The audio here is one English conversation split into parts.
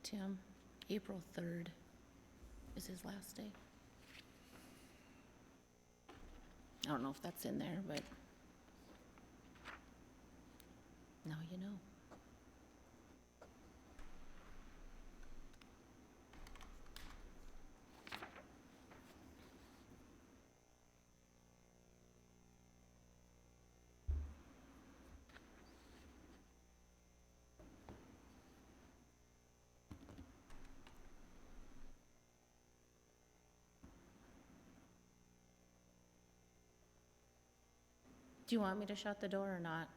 Tim. April 3rd is his last day. I don't know if that's in there, but now you know. Do you want me to shut the door or not?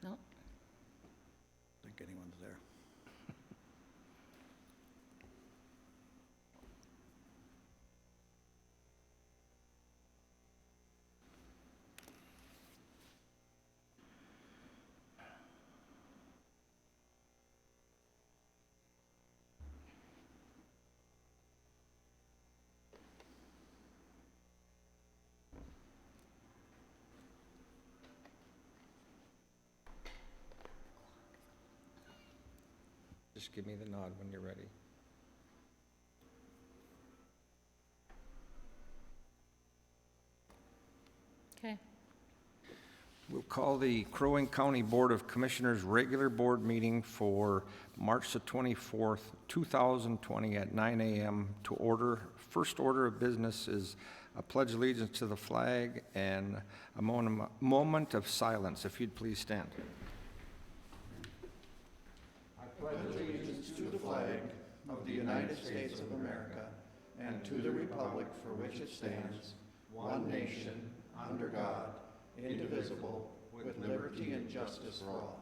No? I think anyone's there. Just give me the nod when you're ready. Okay. We'll call the Crow Wing County Board of Commissioners regular board meeting for March the 24th, 2020 at 9 a.m. to order. First order of business is a pledge allegiance to the flag and a moment of silence. If you'd please stand. I pledge allegiance to the flag of the United States of America and to the republic for which it stands, one nation, under God, indivisible, with liberty and justice for all.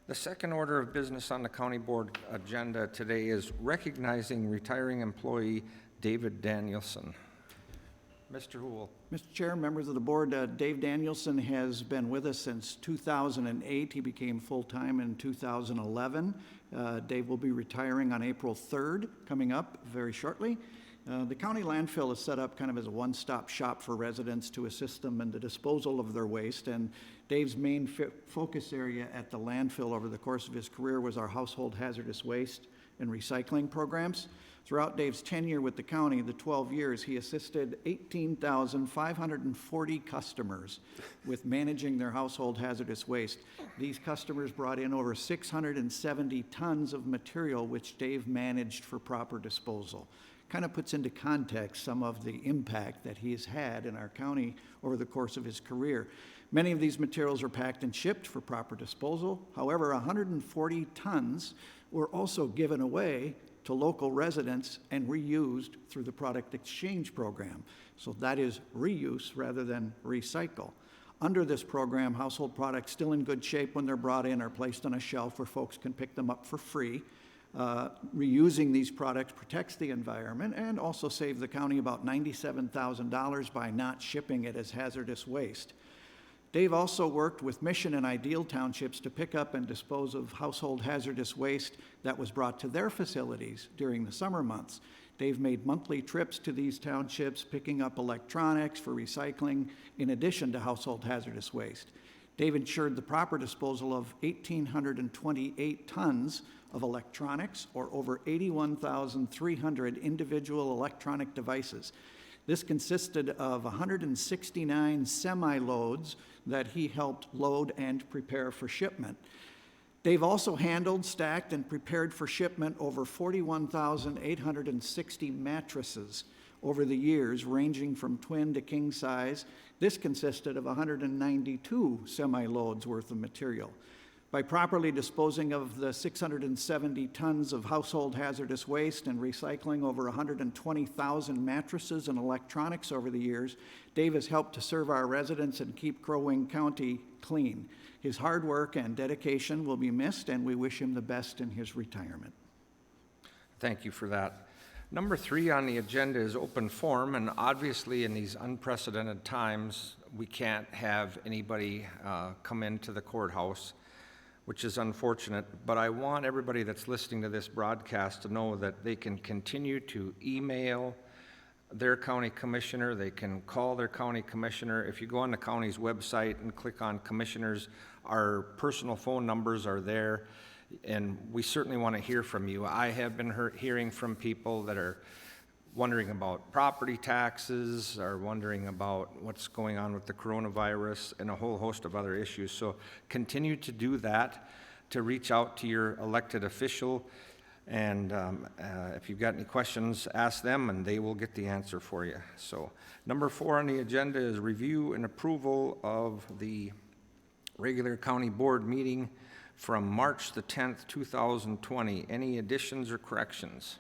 The second order of business on the county board agenda today is recognizing retiring employee David Danielson. Mr. Hool. Mr. Chair, members of the board, Dave Danielson has been with us since 2008. He became full-time in 2011. Dave will be retiring on April 3rd, coming up very shortly. The county landfill is set up kind of as a one-stop shop for residents to assist them in the disposal of their waste, and Dave's main focus area at the landfill over the course of his career was our household hazardous waste and recycling programs. Throughout Dave's tenure with the county, the 12 years, he assisted 18,540 customers with managing their household hazardous waste. These customers brought in over 670 tons of material which Dave managed for proper disposal. Kind of puts into context some of the impact that he's had in our county over the course of his career. Many of these materials are packed and shipped for proper disposal. However, 140 tons were also given away to local residents and reused through the product exchange program. So that is reuse rather than recycle. Under this program, household products still in good shape when they're brought in are placed on a shelf where folks can pick them up for free. Reusing these products protects the environment and also saves the county about $97,000 by not shipping it as hazardous waste. Dave also worked with Mission and Ideal townships to pick up and dispose of household hazardous waste that was brought to their facilities during the summer months. Dave made monthly trips to these townships, picking up electronics for recycling in addition to household hazardous waste. Dave ensured the proper disposal of 1,828 tons of electronics, or over 81,300 individual electronic devices. This consisted of 169 semi-loads that he helped load and prepare for shipment. Dave also handled, stacked, and prepared for shipment over 41,860 mattresses over the years, ranging from twin to king size. This consisted of 192 semi-loads worth of material. By properly disposing of the 670 tons of household hazardous waste and recycling over 120,000 mattresses and electronics over the years, Dave has helped to serve our residents and keep Crow Wing County clean. His hard work and dedication will be missed, and we wish him the best in his retirement. Thank you for that. Number 3 on the agenda is open forum, and obviously in these unprecedented times, we can't have anybody come into the courthouse. which is unfortunate, but I want everybody that's listening to this broadcast to know that they can continue to email their county commissioner, they can call their county commissioner. If you go on the county's website and click on commissioners, our personal phone numbers are there, and we certainly want to hear from you. I have been hearing from people that are wondering about property taxes, are wondering about what's going on with the coronavirus and a whole host of other issues. So continue to do that, to reach out to your elected official, and if you've got any questions, ask them and they will get the answer for you. So number 4 on the agenda is review and approval of the regular county board meeting from March the 10th, 2020. Any additions or corrections?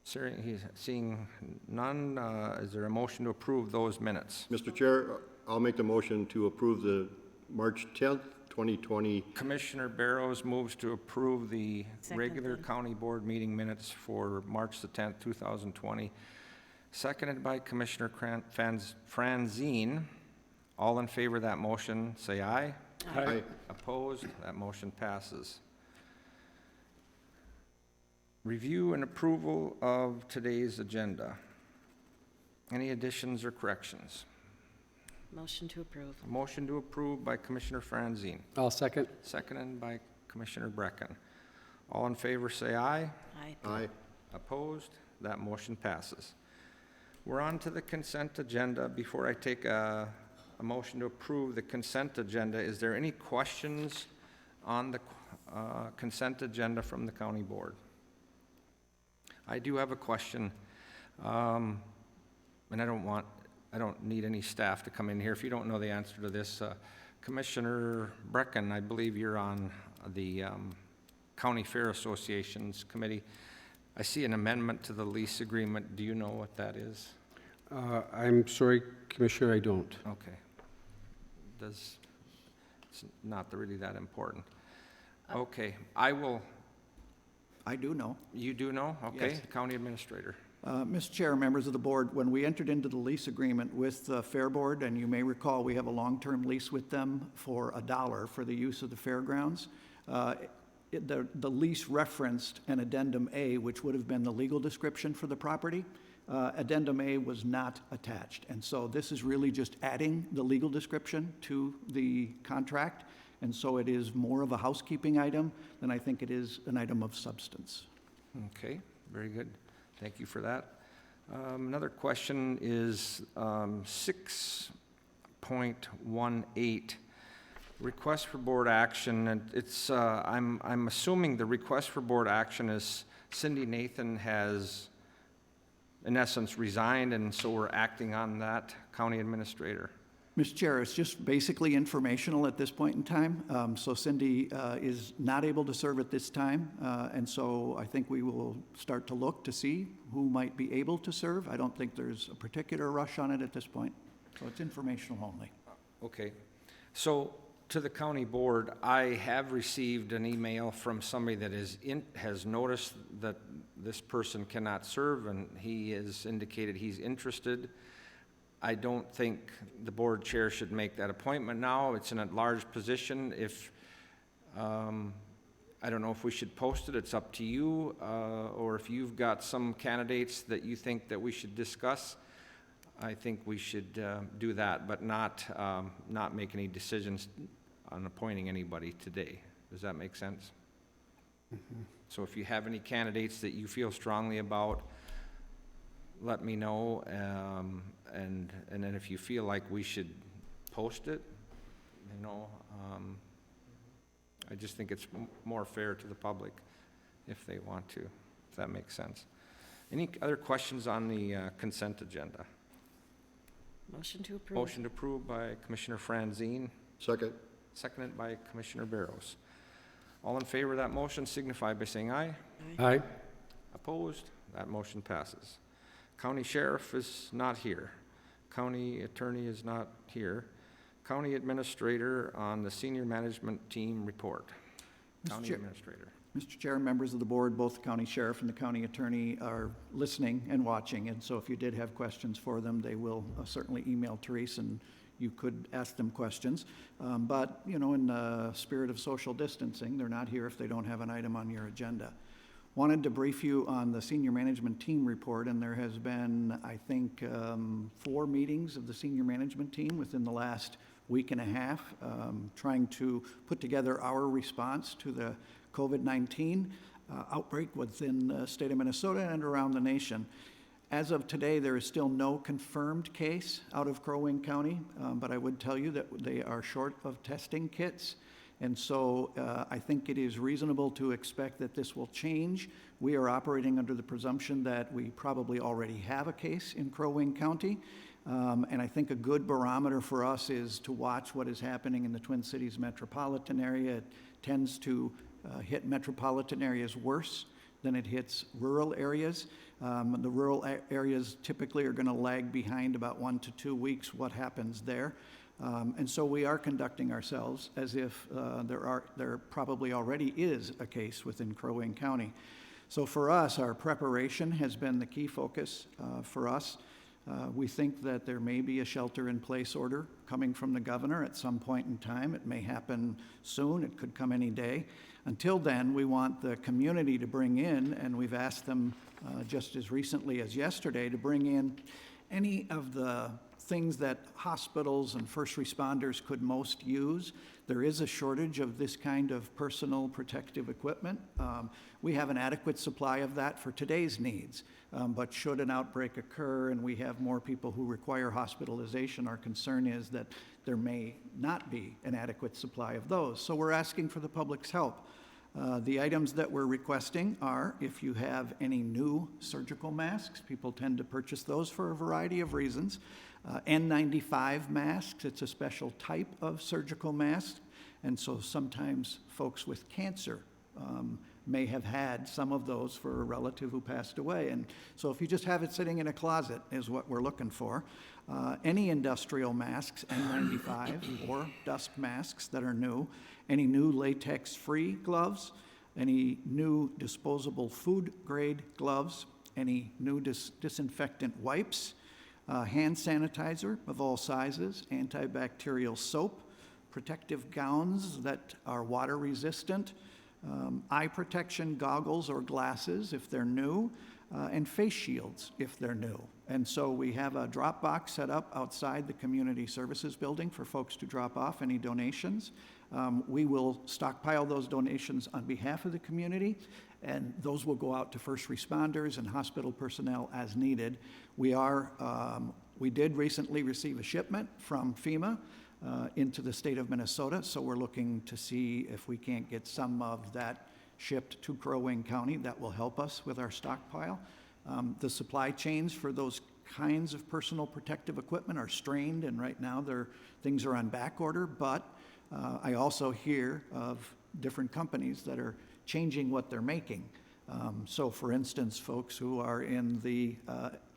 Seeing none, is there a motion to approve those minutes? Mr. Chair, I'll make the motion to approve the March 10th, 2020. Commissioner Barrows moves to approve the regular Seconded. county board meeting minutes for March the 10th, 2020. Seconded by Commissioner Franzine. All in favor of that motion, say aye. Aye. Opposed? That motion passes. Review and approval of today's agenda. Any additions or corrections? Motion to approve. Motion to approve by Commissioner Franzine, I'll second. seconded by Commissioner Brecken. All in favor, say aye. Aye. Aye. Opposed? That motion passes. We're on to the consent agenda. Before I take a motion to approve the consent agenda, is there any questions on the consent agenda from the county board? I do have a question, and I don't need any staff to come in here. If you don't know the answer to this, Commissioner Brecken, I believe you're on the County Fair Association's committee. I see an amendment to the lease agreement. Do you know what that is? I'm sorry, Commissioner, I don't. Okay. It's not really that important. Okay, I will, I do know. you do know? Okay, Yes. County Administrator. Mr. Chair, members of the board, when we entered into the lease agreement with the Fair Board, and you may recall, we have a long-term lease with them for $1 for the use of the fairgrounds. The lease referenced an Addendum A, which would have been the legal description for the property. Addendum A was not attached, and so this is really just adding the legal description to the contract, and so it is more of a housekeeping item than I think it is an item of substance. Okay, very good. Thank you for that. Another question is 6.18, request for board action. And it's, I'm assuming the request for board action is Cindy Nathan has, in essence, resigned, and so we're acting on that, County Administrator. Mr. Chair, it's just basically informational at this point in time. So Cindy is not able to serve at this time, and so I think we will start to look to see who might be able to serve. I don't think there's a particular rush on it at this point, so it's informational only. Okay, so to the county board, I have received an email from somebody that has noticed that this person cannot serve, and he has indicated he's interested. I don't think the board chair should make that appointment now. It's in a large position. If, I don't know if we should post it, it's up to you, or if you've got some candidates that you think that we should discuss, I think we should do that, but not make any decisions on appointing anybody today. Does that make sense? Mm-hmm. So if you have any candidates that you feel strongly about, let me know, and then if you feel like we should post it, you know, I just think it's more fair to the public if they want to, if that makes sense. Any other questions on the consent agenda? Motion to approve. Motion to approve by Commissioner Franzine, Second. seconded by Commissioner Barrows. All in favor of that motion signify by saying aye. Aye. Opposed? That motion passes. County Sheriff is not here. County Attorney is not here. County Administrator on the Senior Management Team report. County Chair. Administrator. Mr. Chair, members of the board, both the county sheriff and the county attorney are listening and watching, and so if you did have questions for them, they will certainly email Therese, and you could ask them questions. But, you know, in the spirit of social distancing, they're not here if they don't have an item on your agenda. Wanted to brief you on the senior management team report, and there has been, I think, 4 meetings of the senior management team within the last week and a half, trying to put together our response to the COVID-19 outbreak within the state of Minnesota and around the nation. As of today, there is still no confirmed case out of Crow Wing County, but I would tell you that they are short of testing kits. And so I think it is reasonable to expect that this will change. We are operating under the presumption that we probably already have a case in Crow Wing County. And I think a good barometer for us is to watch what is happening in the Twin Cities metropolitan area. It tends to hit metropolitan areas worse than it hits rural areas. The rural areas typically are going to lag behind about 1 to 2 weeks what happens there. And so we are conducting ourselves as if there probably already is a case within Crow Wing County. So for us, our preparation has been the key focus for us. We think that there may be a shelter-in-place order coming from the governor at some point in time. It may happen soon. It could come any day. Until then, we want the community to bring in, and we've asked them just as recently as yesterday, to bring in any of the things that hospitals and first responders could most use. There is a shortage of this kind of personal protective equipment. We have an adequate supply of that for today's needs, but should an outbreak occur and we have more people who require hospitalization, our concern is that there may not be an adequate supply of those. So we're asking for the public's help. The items that we're requesting are, if you have any new surgical masks, people tend to purchase those for a variety of reasons. N95 masks, it's a special type of surgical mask, and so sometimes folks with cancer may have had some of those for a relative who passed away. And so if you just have it sitting in a closet is what we're looking for. Any industrial masks, N95 or dust masks that are new, any new latex-free gloves, any new disposable food-grade gloves, any new disinfectant wipes, hand sanitizer of all sizes, antibacterial soap, protective gowns that are water resistant, eye protection goggles or glasses if they're new, and face shields if they're new. And so we have a drop box set up outside the community services building for folks to drop off any donations. We will stockpile those donations on behalf of the community, and those will go out to first responders and hospital personnel as needed. We did recently receive a shipment from FEMA into the state of Minnesota, so we're looking to see if we can't get some of that shipped to Crow Wing County. That will help us with our stockpile. The supply chains for those kinds of personal protective equipment are strained, and right now things are on back order, but I also hear of different companies that are changing what they're making. So for instance, folks who are in the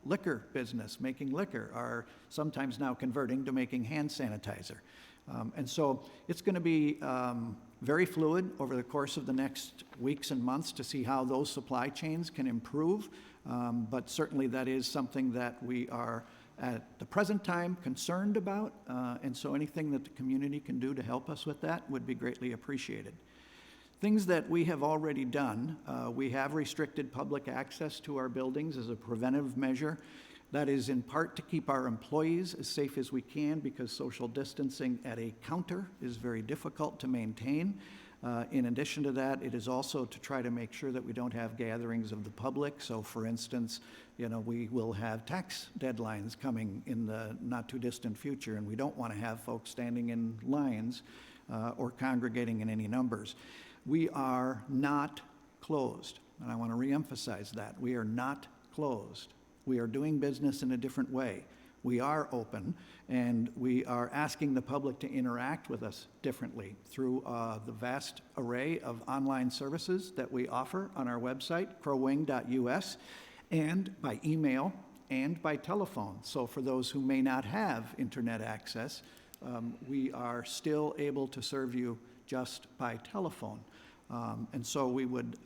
liquor business, making liquor, are sometimes now converting to making hand sanitizer. And so it's going to be very fluid over the course of the next weeks and months to see how those supply chains can improve. But certainly that is something that we are at the present time concerned about. And so anything that the community can do to help us with that would be greatly appreciated. Things that we have already done, we have restricted public access to our buildings as a preventive measure. That is in part to keep our employees as safe as we can, because social distancing at a counter is very difficult to maintain. In addition to that, it is also to try to make sure that we don't have gatherings of the public. So for instance, we will have tax deadlines coming in the not too distant future, and we don't want to have folks standing in lines or congregating in any numbers. We are not closed, and I want to reemphasize that. We are not closed. We are doing business in a different way. We are open, and we are asking the public to interact with us differently through the vast array of online services that we offer on our website, crowwing.us, and by email and by telephone. So for those who may not have internet access, we are still able to serve you just by telephone. And so we would,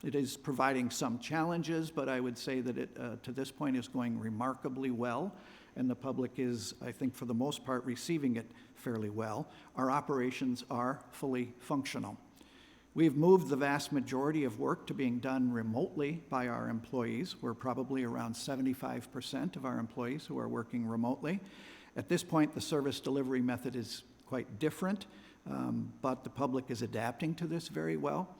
it is providing some challenges, but I would say that it, to this point, is going remarkably well. and the public is, I think, for the most part, receiving it fairly well. Our operations are fully functional. We've moved the vast majority of work to being done remotely by our employees. We're probably around 75% of our employees who are working remotely. At this point, the service delivery method is quite different, but the public is adapting to this very well.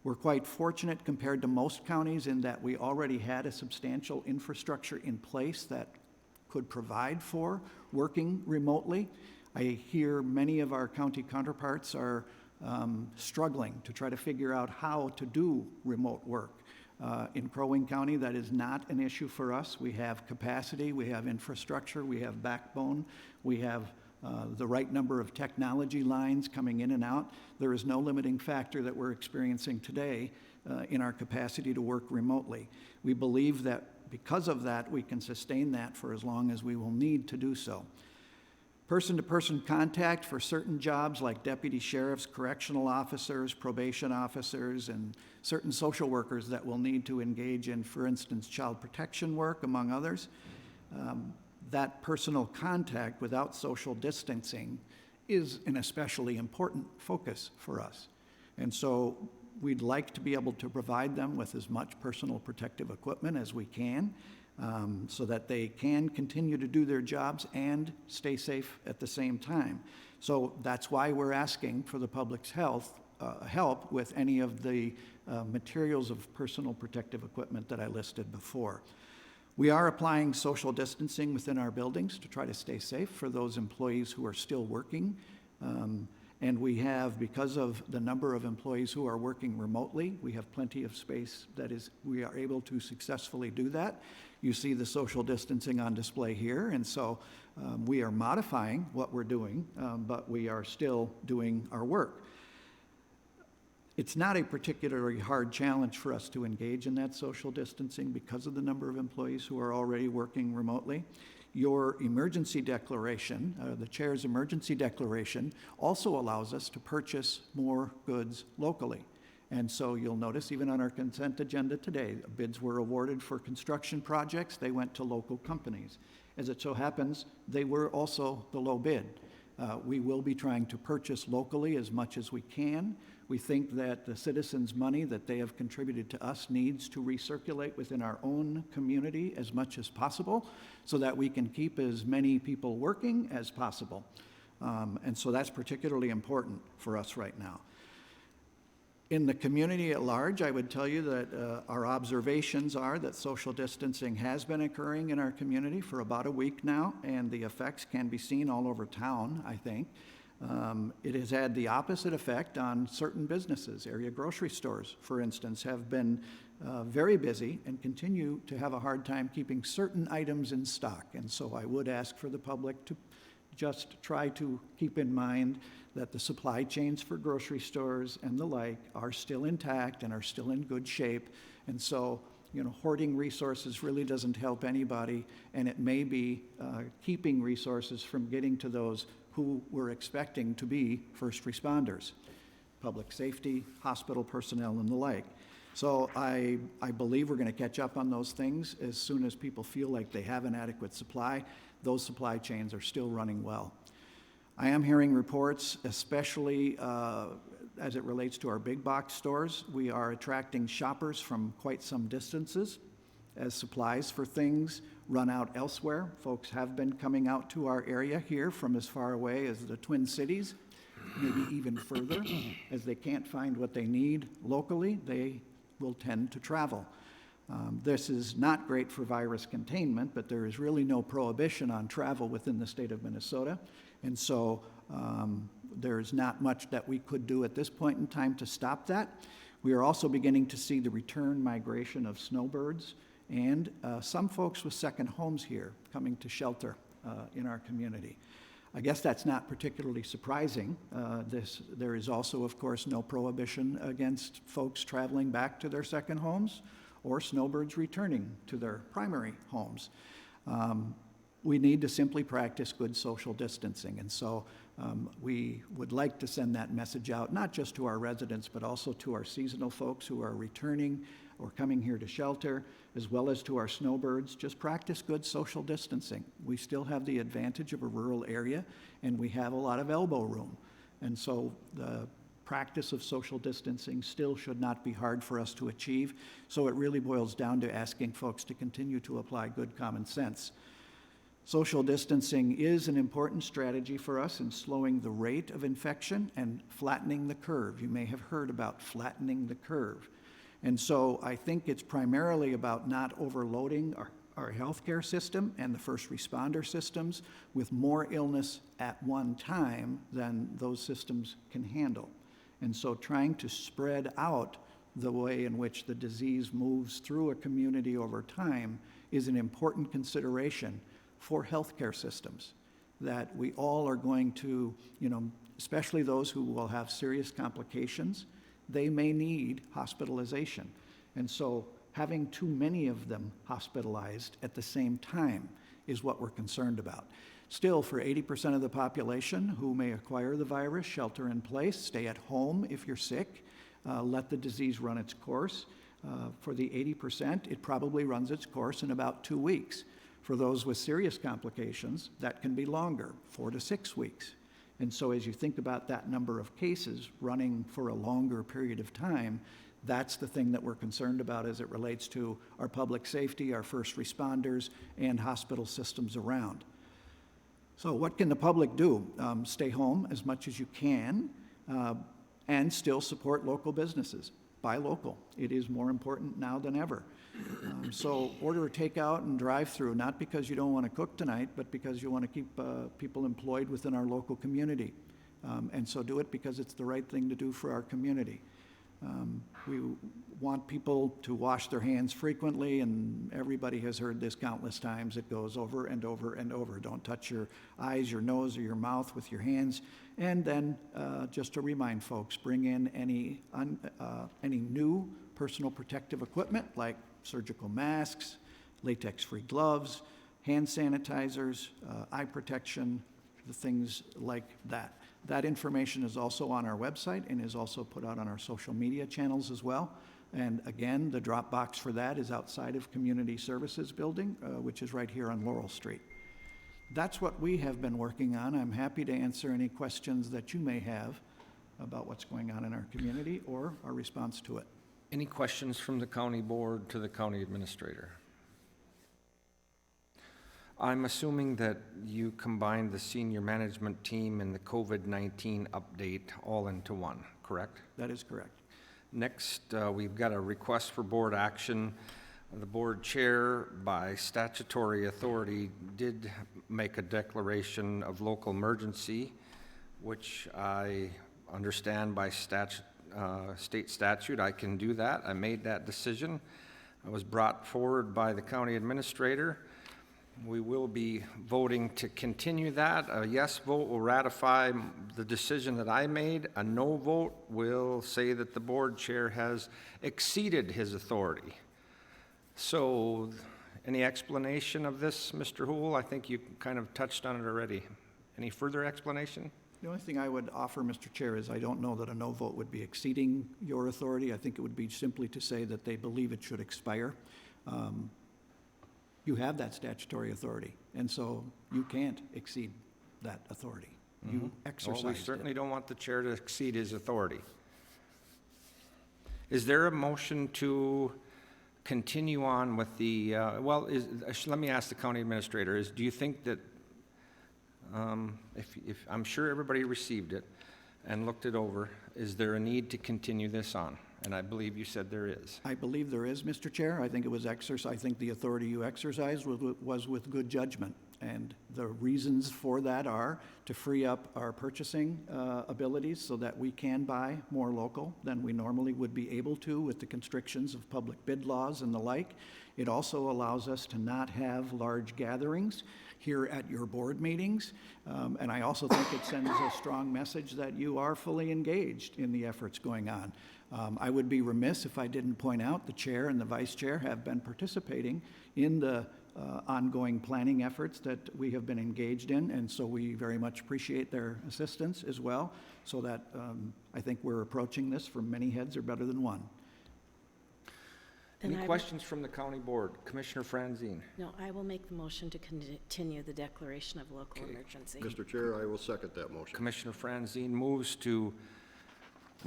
We're quite fortunate compared to most counties in that we already had a substantial infrastructure in place that could provide for working remotely. I hear many of our county counterparts are struggling to try to figure out how to do remote work. In Crow Wing County, that is not an issue for us. We have capacity, we have infrastructure, we have backbone, we have the right number of technology lines coming in and out. There is no limiting factor that we're experiencing today in our capacity to work remotely. We believe that because of that, we can sustain that for as long as we will need to do so. Person-to-person contact for certain jobs like deputy sheriffs, correctional officers, probation officers, and certain social workers that will need to engage in, for instance, child protection work, among others. That personal contact without social distancing is an especially important focus for us. And so we'd like to be able to provide them with as much personal protective equipment as we can, so that they can continue to do their jobs and stay safe at the same time. So that's why we're asking for the public's help with any of the materials of personal protective equipment that I listed before. We are applying social distancing within our buildings to try to stay safe for those employees who are still working. And we have, because of the number of employees who are working remotely, we have plenty of space that is, we are able to successfully do that. You see the social distancing on display here, and so we are modifying what we're doing, but we are still doing our work. It's not a particularly hard challenge for us to engage in that social distancing because of the number of employees who are already working remotely. Your emergency declaration, the chair's emergency declaration, also allows us to purchase more goods locally. And so you'll notice even on our consent agenda today, bids were awarded for construction projects. They went to local companies. As it so happens, they were also the low bid. We will be trying to purchase locally as much as we can. We think that the citizens' money that they have contributed to us needs to recirculate within our own community as much as possible so that we can keep as many people working as possible. And so that's particularly important for us right now. In the community at large, I would tell you that our observations are that social distancing has been occurring in our community for about a week now, and the effects can be seen all over town, I think. It has had the opposite effect on certain businesses. Area grocery stores, for instance, have been very busy and continue to have a hard time keeping certain items in stock. And so I would ask for the public to just try to keep in mind that the supply chains for grocery stores and the like are still intact and are still in good shape. And so, hoarding resources really doesn't help anybody, and it may be keeping resources from getting to those who we're expecting to be first responders, public safety, hospital personnel, and the like. So I believe we're going to catch up on those things as soon as people feel like they have an adequate supply. Those supply chains are still running well. I am hearing reports, especially as it relates to our big box stores. We are attracting shoppers from quite some distances as supplies for things run out elsewhere. Folks have been coming out to our area here from as far away as the Twin Cities, maybe even further. As they can't find what they need locally, they will tend to travel. This is not great for virus containment, but there is really no prohibition on travel within the state of Minnesota. And so there's not much that we could do at this point in time to stop that. We are also beginning to see the return migration of snowbirds and some folks with second homes here coming to shelter in our community. I guess that's not particularly surprising. There is also, of course, no prohibition against folks traveling back to their second homes or snowbirds returning to their primary homes. We need to simply practice good social distancing. And so we would like to send that message out, not just to our residents, but also to our seasonal folks who are returning or coming here to shelter, as well as to our snowbirds, just practice good social distancing. We still have the advantage of a rural area, and we have a lot of elbow room. And so the practice of social distancing still should not be hard for us to achieve. So it really boils down to asking folks to continue to apply good common sense. Social distancing is an important strategy for us in slowing the rate of infection and flattening the curve. You may have heard about flattening the curve. And so I think it's primarily about not overloading our healthcare system and the first responder systems with more illness at one time than those systems can handle. And so trying to spread out the way in which the disease moves through a community over time is an important consideration for healthcare systems, that we all are going to, especially those who will have serious complications, they may need hospitalization. And so having too many of them hospitalized at the same time is what we're concerned about. Still, for 80% of the population who may acquire the virus, shelter in place, stay at home if you're sick, let the disease run its course. For the 80%, it probably runs its course in about 2 weeks. For those with serious complications, that can be longer, 4 to 6 weeks. And so as you think about that number of cases running for a longer period of time, that's the thing that we're concerned about as it relates to our public safety, our first responders, and hospital systems around. So what can the public do? Stay home as much as you can and still support local businesses. Buy local. It is more important now than ever. So order a takeout and drive-through, not because you don't want to cook tonight, but because you want to keep people employed within our local community. And so do it because it's the right thing to do for our community. We want people to wash their hands frequently, and everybody has heard this countless times. It goes over and over and over. Don't touch your eyes, your nose, or your mouth with your hands. And then, just to remind folks, bring in any new personal protective equipment like surgical masks, latex-free gloves, hand sanitizers, eye protection, the things like that. That information is also on our website and is also put out on our social media channels as well. And again, the drop box for that is outside of Community Services Building, which is right here on Laurel Street. That's what we have been working on. I'm happy to answer any questions that you may have about what's going on in our community or our response to it. Any questions from the county board to the county administrator? I'm assuming that you combined the senior management team and the COVID-19 update all into one, correct? That is correct. Next, we've got a request for board action. The board chair, by statutory authority, did make a declaration of local emergency, which I understand by state statute I can do that. I made that decision. It was brought forward by the county administrator. We will be voting to continue that. A yes vote will ratify the decision that I made. A no vote will say that the board chair has exceeded his authority. So, any explanation of this, Mr. Houle? I think you kind of touched on it already. Any further explanation? The only thing I would offer, Mr. Chair, is I don't know that a no vote would be exceeding your authority. I think it would be simply to say that they believe it should expire. You have that statutory authority, and so you can't exceed that authority. You exercise Well, we certainly don't want the chair to exceed his authority. Is there a motion to continue on with the, let me ask the county administrator, do you think that, if I'm sure everybody received it and looked it over, is there a need to continue this on? And I believe you said there is. I believe there is, Mr. Chair. I think it was I think the authority you exercised was with good judgment. And the reasons for that are to free up our purchasing abilities so that we can buy more local than we normally would be able to with the constrictions of public bid laws and the like. It also allows us to not have large gatherings here at your board meetings. And I also think it sends a strong message that you are fully engaged in the efforts going on. I would be remiss if I didn't point out the chair and the vice chair have been participating in the ongoing planning efforts that we have been engaged in, and so we very much appreciate their assistance as well, so that I think we're approaching this from many heads are better than one. Then Any I will- questions from the county board? Commissioner Franzine? No, I will make the motion to continue the declaration of local Okay. emergency. Mr. Chair, I will second that motion. Commissioner Franzine moves to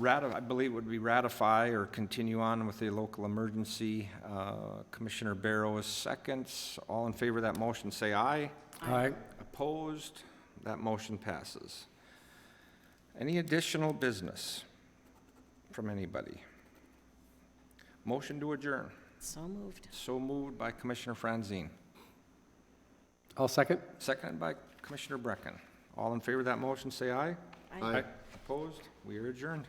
I believe it would be ratify or continue on with the local emergency. Commissioner Barrow seconds. All in favor of that motion, say aye. Aye. Opposed? That motion passes. Any additional business from anybody? Motion to adjourn. So moved. So moved by Commissioner Franzine, I'll second. seconded by Commissioner Brecken. All in favor of that motion, say aye. Aye. Opposed? We are adjourned.